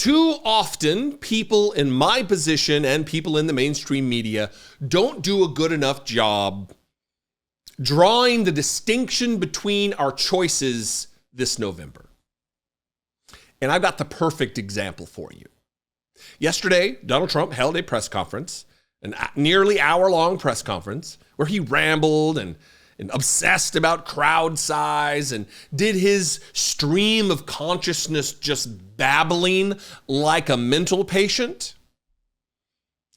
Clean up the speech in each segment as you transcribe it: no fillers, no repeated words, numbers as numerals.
Too often, people in my position and people in the mainstream media don't do a good enough job drawing the distinction between our choices this November. And I've got the perfect example for you. Yesterday, Donald Trump held a press conference, a nearly hour-long press conference, where he rambled and obsessed about crowd size and did his stream of consciousness just babbling like a mental patient.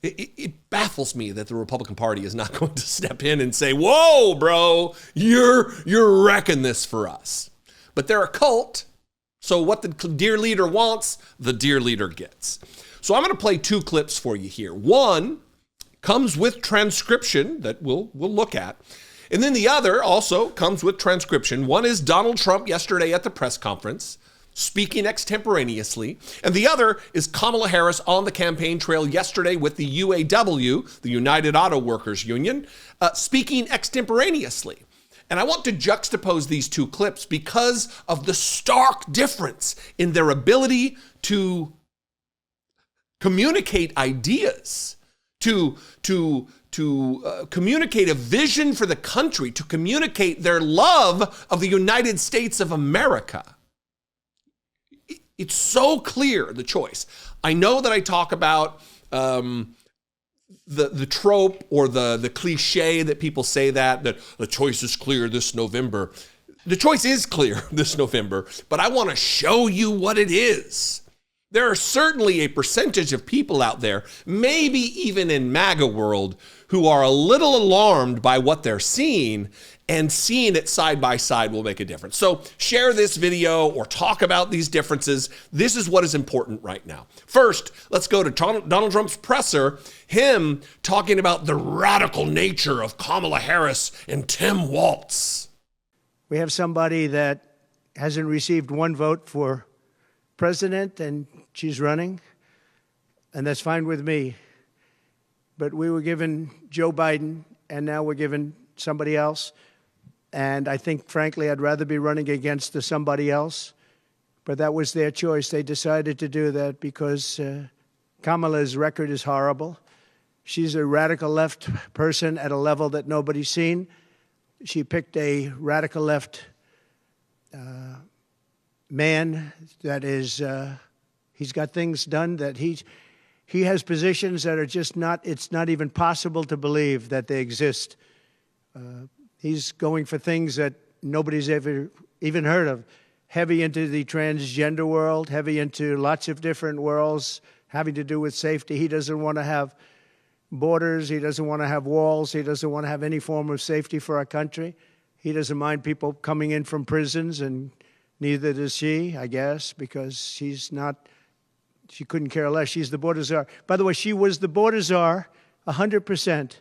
It baffles me that the Republican Party is not going to step in and say, whoa, bro, you're wrecking this for us. But they're a cult, so what the dear leader wants, the dear leader gets. So I'm going to play two clips for you here. One comes with transcription that we'll look at. And then the other also comes with transcription. One is Donald Trump yesterday at the press conference, speaking extemporaneously. And the other is Kamala Harris on the campaign trail yesterday with the UAW, the United Auto Workers Union, speaking extemporaneously. And I want to juxtapose these two clips because of the stark difference in their ability to communicate ideas, to communicate a vision for the country, to communicate their love of the United States of America. It's so clear, the choice. I know that I talk about the trope or the cliche that people say that the choice is clear this November. The choice is clear this November, but I want to show you what it is. There are certainly a percentage of people out there, maybe even in MAGA world, who are a little alarmed by what they're seeing, and seeing it side by side will make a difference. So share this video or talk about these differences. This is what is important right now. First, let's go to Donald Trump's presser, him talking about the radical nature of Kamala Harris and Tim Walz. We have somebody that hasn't received one vote for president, and she's running, and that's fine with me. But we were given Joe Biden, and now we're given somebody else. And I think, frankly, I'd rather be running against somebody else. But that was their choice. They decided to do that because Kamala's record is horrible. She's a radical left person at a level that nobody's seen. She picked a radical left man that is, he's got things done that he has positions that are just not, it's not even possible to believe that they exist. He's going for things that nobody's ever even heard of. Heavy into the transgender world, heavy into lots of different worlds having to do with safety. He doesn't want to have borders. He doesn't want to have walls. He doesn't want to have any form of safety for our country. He doesn't mind people coming in from prisons, and neither does she, I guess, because she couldn't care less. She's the border czar. By the way, she was the border czar 100%.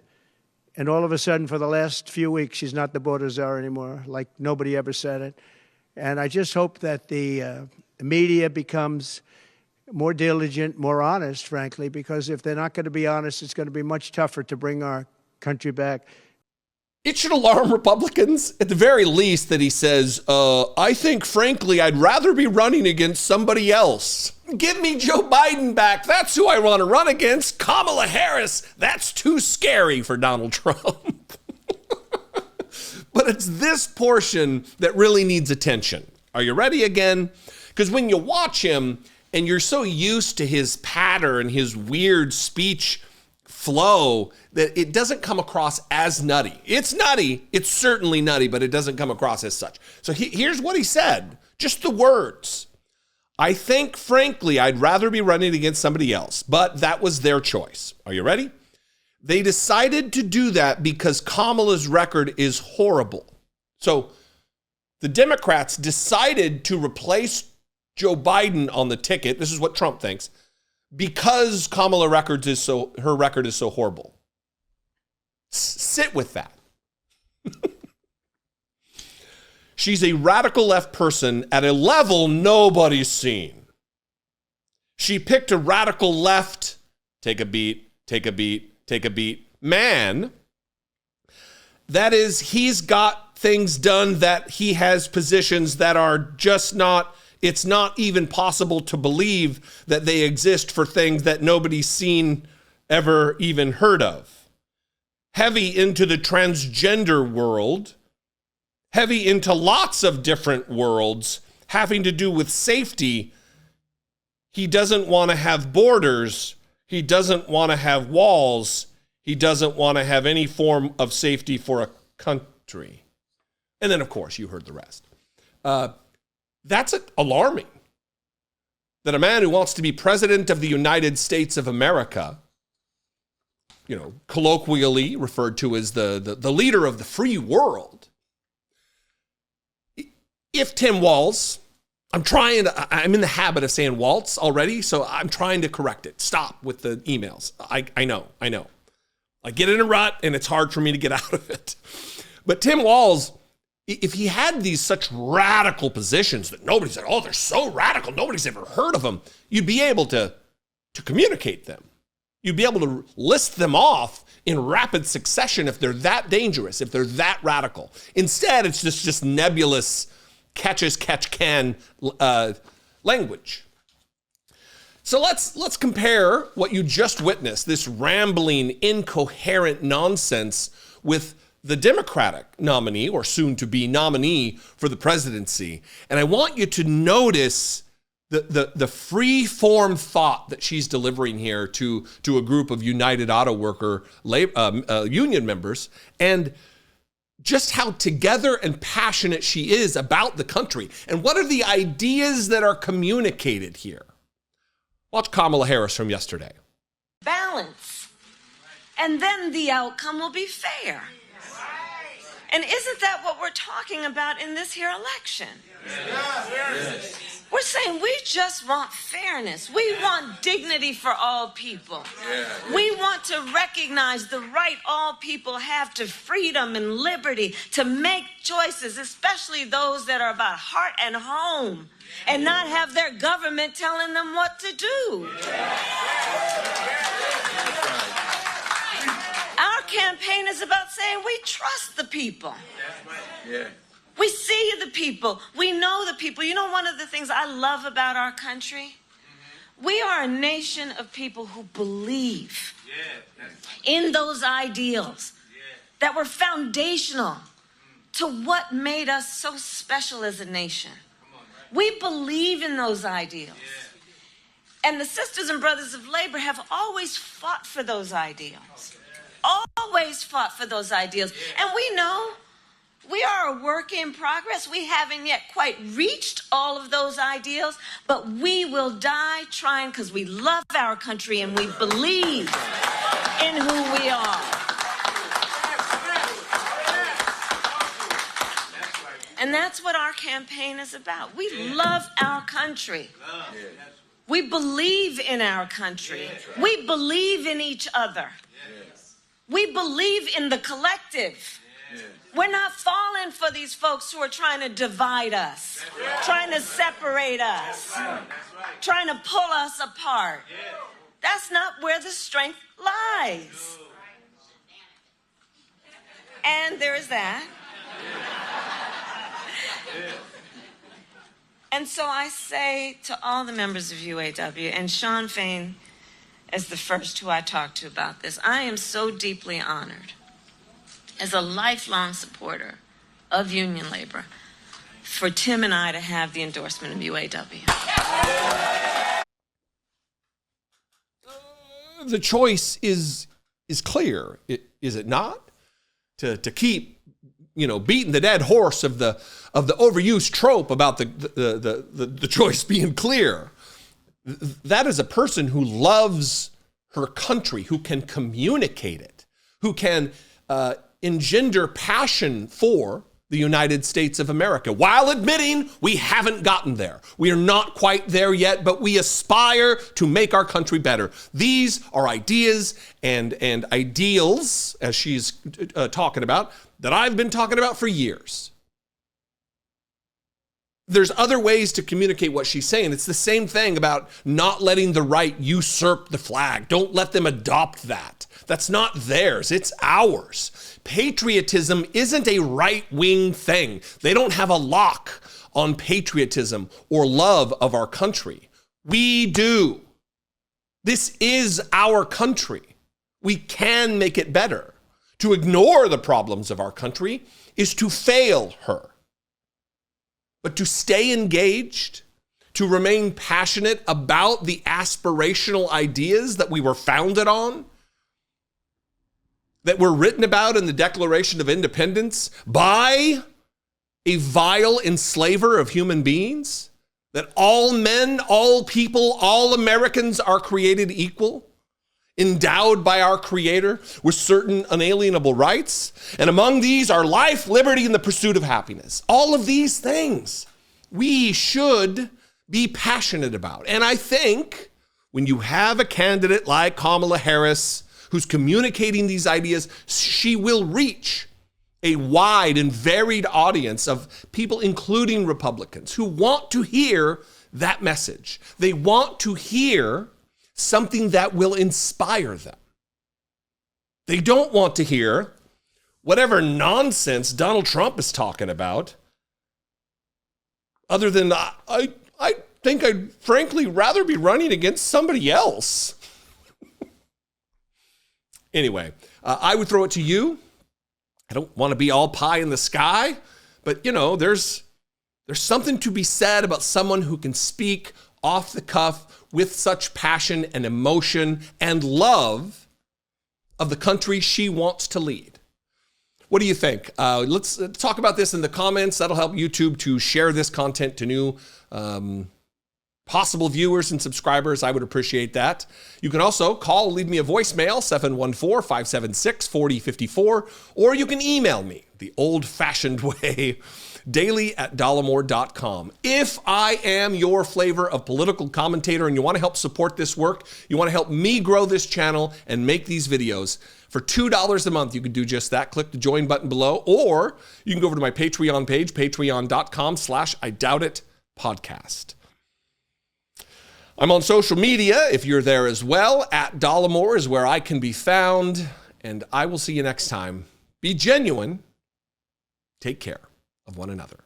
And all of a sudden, for the last few weeks, she's not the border czar anymore, like nobody ever said it. And I just hope that the media becomes more diligent, more honest, frankly, because if they're not going to be honest, it's going to be much tougher to bring our country back. It should alarm Republicans, at the very least, that he says, I think, frankly, I'd rather be running against somebody else. Give me Joe Biden back. That's who I want to run against. Kamala Harris. That's too scary for Donald Trump. But it's this portion that really needs attention. Are you ready again? Because when you watch him and you're so used to his pattern, his weird speech flow, that it doesn't come across as nutty. It's nutty. It's certainly nutty, but it doesn't come across as such. So here's what he said. Just the words. I think, frankly, I'd rather be running against somebody else, but that was their choice. Are you ready? They decided to do that because Kamala's record is horrible. So the Democrats decided to replace Joe Biden on the ticket. This is what Trump thinks, because her record is so horrible. Sit with that. She's a radical left person at a level nobody's seen. She picked a radical left, take a beat, man. That is, he's got things done that he has positions that are just not It's not even possible to believe that they exist for things that nobody's seen, ever even heard of. Heavy into the transgender world, heavy into lots of different worlds having to do with safety. He doesn't want to have borders. He doesn't want to have walls. He doesn't want to have any form of safety for a country. And then, of course, you heard the rest. That's alarming. That a man who wants to be president of the United States of America, colloquially referred to as the leader of the free world. If Tim Walz, I'm in the habit of saying Waltz already, so I'm trying to correct it. Stop with the emails. I know. I get in a rut and it's hard for me to get out of it. But Tim Walz, if he had these such radical positions that nobody said, oh, they're so radical, nobody's ever heard of them, you'd be able to communicate them. You'd be able to list them off in rapid succession if they're that dangerous, if they're that radical. Instead, it's just nebulous catch-as-catch-can language. So let's compare what you just witnessed, this rambling, incoherent nonsense, with the Democratic nominee, or soon-to-be nominee for the presidency. And I want you to notice the free-form thought that she's delivering here to a group of United Auto Worker union members, and just how together and passionate she is about the country. And what are the ideas that are communicated here? Watch Kamala Harris from yesterday. Balance. And then the outcome will be fair. And isn't that what we're talking about in this here election? Yes. We're saying we just want fairness. We want dignity for all people. We want to recognize the right all people have to freedom and liberty to make choices, especially those that are about heart and home, and not have their government telling them what to do. Our campaign is about saying we trust the people. We see the people. We know the people. You know, one of the things I love about our country? We are a nation of people who believe in those ideals that were foundational to what made us so special as a nation. We believe in those ideals. And the sisters and brothers of labor have always fought for those ideals. Always fought for those ideals. And we know we are a work in progress. We haven't yet quite reached all of those ideals, but we will die trying, because we love our country and we believe in who we are. And that's what our campaign is about. We love our country. We believe in our country. We believe in each other. We believe in the collective. We're not falling for these folks who are trying to divide us, trying to separate us, trying to pull us apart. That's not where the strength lies. And there is that. And so I say to all the members of UAW, and Sean Fain is the first who I talked to about this, I am so deeply honored as a lifelong supporter of union labor for Tim and I to have the endorsement of UAW. The choice is clear, is it not? To keep beating the dead horse of the overused trope about the choice being clear. That is a person who loves her country, who can communicate it, who can engender passion for the United States of America, while admitting we haven't gotten there. We are not quite there yet, but we aspire to make our country better. These are ideas and ideals, as she's talking about, that I've been talking about for years. There's other ways to communicate what she's saying. It's the same thing about not letting the right usurp the flag. Don't let them adopt that. That's not theirs, it's ours. Patriotism isn't a right-wing thing. They don't have a lock on patriotism or love of our country. We do. This is our country. We can make it better. To ignore the problems of our country is to fail her. But to stay engaged, to remain passionate about the aspirational ideas that we were founded on, that were written about in the Declaration of Independence by a vile enslaver of human beings, that all men, all people, all Americans are created equal, endowed by our Creator with certain unalienable rights, and among these are life, liberty, and the pursuit of happiness. All of these things we should be passionate about. And I think when you have a candidate like Kamala Harris who's communicating these ideas, she will reach a wide and varied audience of people, including Republicans, who want to hear that message. They want to hear something that will inspire them. They don't want to hear whatever nonsense Donald Trump is talking about, other than I think I'd frankly rather be running against somebody else. Anyway, I would throw it to you. I don't want to be all pie in the sky, but there's something to be said about someone who can speak off the cuff with such passion and emotion and love of the country she wants to lead. What do you think? Let's talk about this in the comments. That'll help YouTube to share this content to new possible viewers and subscribers. I would appreciate that. You can also call, leave me a voicemail, 714-576-4054, or you can email me the old-fashioned way, daily@dollemore.com. If I am your flavor of political commentator and you want to help support this work, you want to help me grow this channel and make these videos, for $2 a month, you can do just that. Click the join button below, or you can go over to my Patreon page, patreon.com/IDoubtIt podcast. I'm on social media, if you're there as well. @Dollemore is where I can be found, and I will see you next time. Be genuine. Take care of one another.